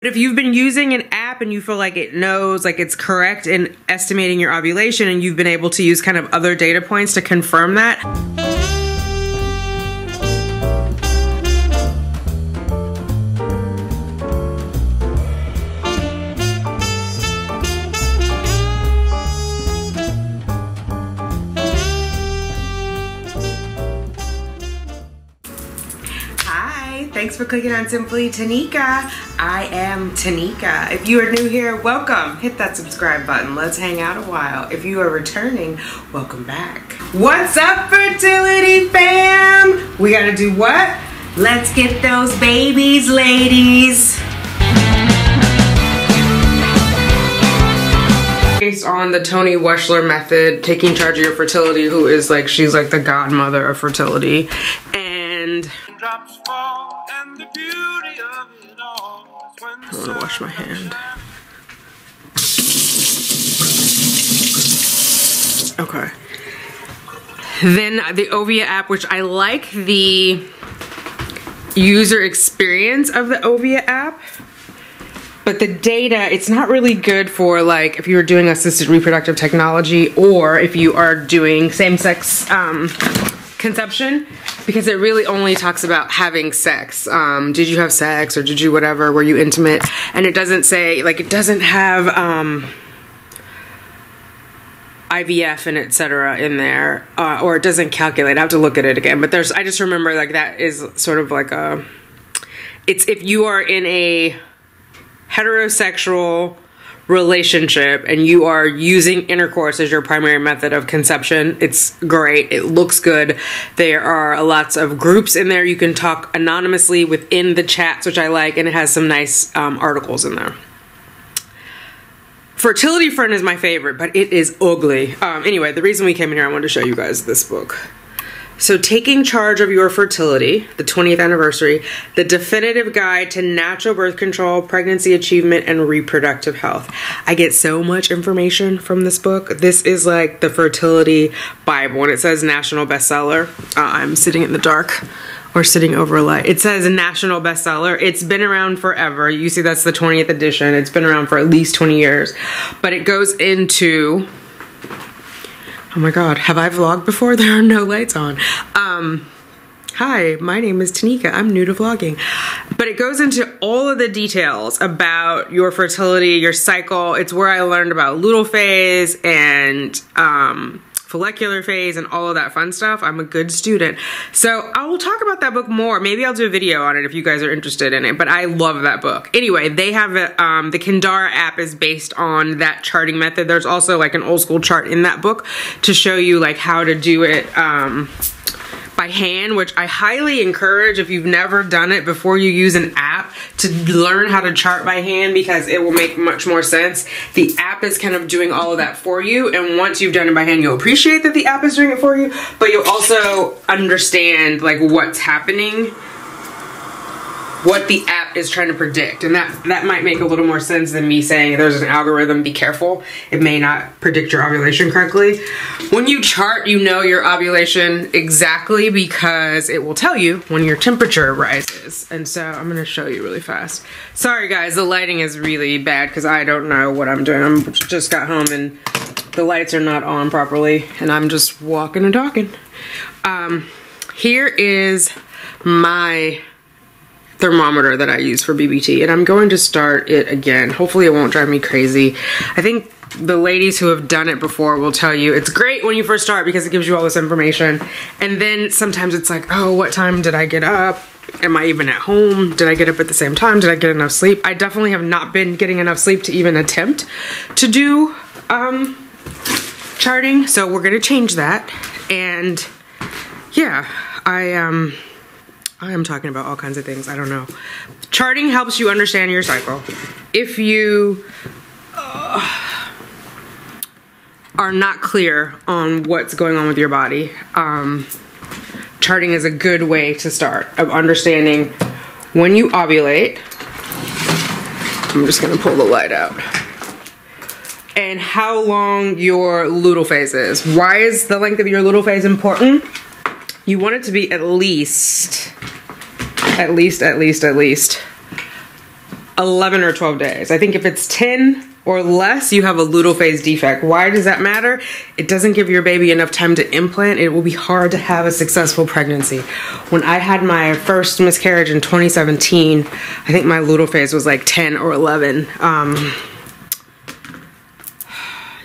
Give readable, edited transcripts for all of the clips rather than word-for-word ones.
But if you've been using an app and you feel like it knows, like it's correct in estimating your ovulation, and you've been able to use kind of other data points to confirm that. Thanks for clicking on Simply Tanika. I am Tanika. If you are new here, welcome. Hit that subscribe button. Let's hang out a while. If you are returning, welcome back. What's up, fertility fam? We gotta do what? Let's get those babies, ladies. Based on the Toni Weschler method, taking charge of your fertility, who is like, she's like the godmother of fertility. And drops fall. The beauty of it all is when I want to wash my hand. Okay. Then the Ovia app, which I like the user experience of the Ovia app, but the data, it's not really good for like if you were doing assisted reproductive technology or if you are doing same-sex conception, because it really only talks about having sex. Did you have sex or did you whatever, were you intimate? And it doesn't say, like, it doesn't have IVF and etc. in there, or it doesn't calculate. I have to look at it again, but I just remember like that is sort of like it's if you are in a heterosexual relationship and you are using intercourse as your primary method of conception, it's great. It looks good. There are lots of groups in there. You can talk anonymously within the chats, which I like, and it has some nice articles in there. Fertility Friend is my favorite, but it is ugly. Anyway, the reason we came in here, I wanted to show you guys this book. So, Taking Charge of Your Fertility, the 20th anniversary, the definitive guide to natural birth control, pregnancy achievement, and reproductive health. I get so much information from this book. This is like the fertility Bible, and it says national bestseller. I'm sitting in the dark or sitting over a light. It says national bestseller. It's been around forever. You see, that's the 20th edition. It's been around for at least 20 years, but it goes into... Oh my God, have I vlogged before? There are no lights on. Hi, my name is Tanika. I'm new to vlogging. But it goes into all of the details about your fertility, your cycle. It's where I learned about luteal phase and follicular phase and all of that fun stuff. I'm a good student. So I will talk about that book more. Maybe I'll do a video on it if you guys are interested in it, but I love that book. Anyway, they have the Kindara app is based on that charting method. There's also like an old school chart in that book to show you like how to do it by hand, which I highly encourage if you've never done it before you use an app to learn how to chart by hand, because it will make much more sense. The app is kind of doing all of that for you, and once you've done it by hand, you'll appreciate that the app is doing it for you, but you'll also understand like what's happening, what the app is trying to predict, and that might make a little more sense than me saying there's an algorithm, be careful. It may not predict your ovulation correctly. When you chart, you know your ovulation exactly because it will tell you when your temperature rises. And so I'm gonna show you really fast. Sorry guys, the lighting is really bad because I don't know what I'm doing. I just got home and the lights are not on properly and I'm just walking and talking. Here is my thermometer that I use for BBT, and I'm going to start it again. Hopefully it won't drive me crazy. I think the ladies who have done it before will tell you it's great when you first start because it gives you all this information, and then sometimes it's like, oh, what time did I get up? Am I even at home? Did I get up at the same time? Did I get enough sleep? I definitely have not been getting enough sleep to even attempt to do charting, so we're gonna change that. And yeah, I am talking about all kinds of things. I don't know. Charting helps you understand your cycle. If you are not clear on what's going on with your body, charting is a good way to start of understanding when you ovulate. I'm just gonna pull the light out. And how long your luteal phase is. Why is the length of your luteal phase important? You want it to be at least 11 or 12 days. I think if it's 10 or less, you have a luteal phase defect. Why does that matter? It doesn't give your baby enough time to implant. It will be hard to have a successful pregnancy. When I had my first miscarriage in 2017, I think my luteal phase was like 10 or 11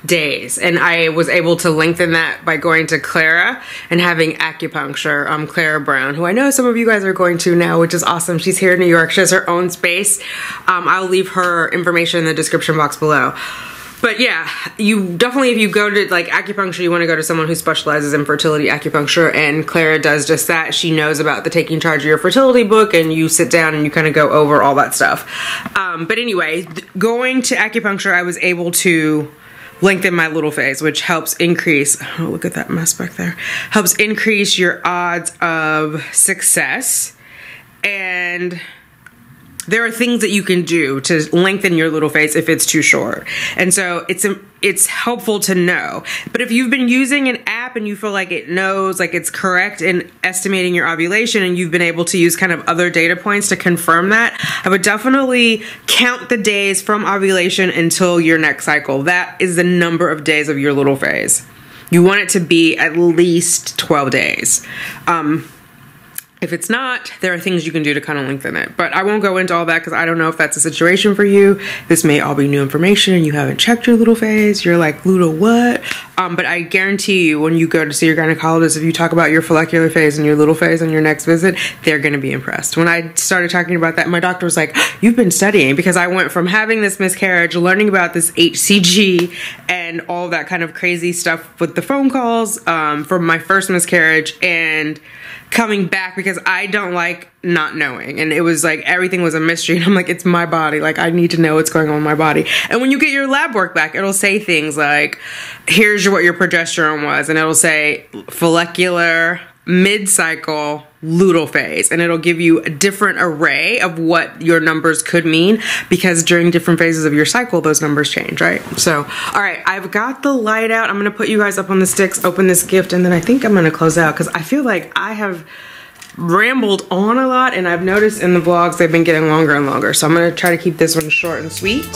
days, and I was able to lengthen that by going to Clara and having acupuncture. Clara Brown, who I know some of you guys are going to now, which is awesome. She's here in New York. She has her own space. I'll leave her information in the description box below. But yeah, you definitely, if you go to like acupuncture, you want to go to someone who specializes in fertility acupuncture, and Clara does just that. She knows about the Taking Charge of Your Fertility book, and you sit down and you kind of go over all that stuff. But anyway, going to acupuncture, I was able to lengthen my luteal phase, which helps increase, oh, look at that mess back there, helps increase your odds of success. And there are things that you can do to lengthen your luteal phase if it's too short. And so it's helpful to know. But if you've been using an app and you feel like it knows, like it's correct in estimating your ovulation, and you've been able to use kind of other data points to confirm that, I would definitely count the days from ovulation until your next cycle. That is the number of days of your luteal phase. You want it to be at least 12 days. If it's not, there are things you can do to kind of lengthen it. But I won't go into all that because I don't know if that's a situation for you. This may all be new information and you haven't checked your luteal phase. You're like, luteal what? But I guarantee you, when you go to see your gynecologist, if you talk about your follicular phase and your luteal phase on your next visit, they're going to be impressed. When I started talking about that, my doctor was like, you've been studying, because I went from having this miscarriage, learning about this HCG and all that kind of crazy stuff with the phone calls from my first miscarriage, and coming back because I don't like not knowing. And it was like everything was a mystery, and I'm like, it's my body, like I need to know what's going on in my body. And when you get your lab work back, it'll say things like, here's what your progesterone was, and it'll say follicular, mid-cycle, luteal phase, and it'll give you a different array of what your numbers could mean, because during different phases of your cycle those numbers change, right? So all right, I've got the light out. I'm gonna put you guys up on the sticks, open this gift, and then I think I'm gonna close out because I feel like I have rambled on a lot, and I've noticed in the vlogs they've been getting longer and longer, so I'm gonna try to keep this one short and sweet.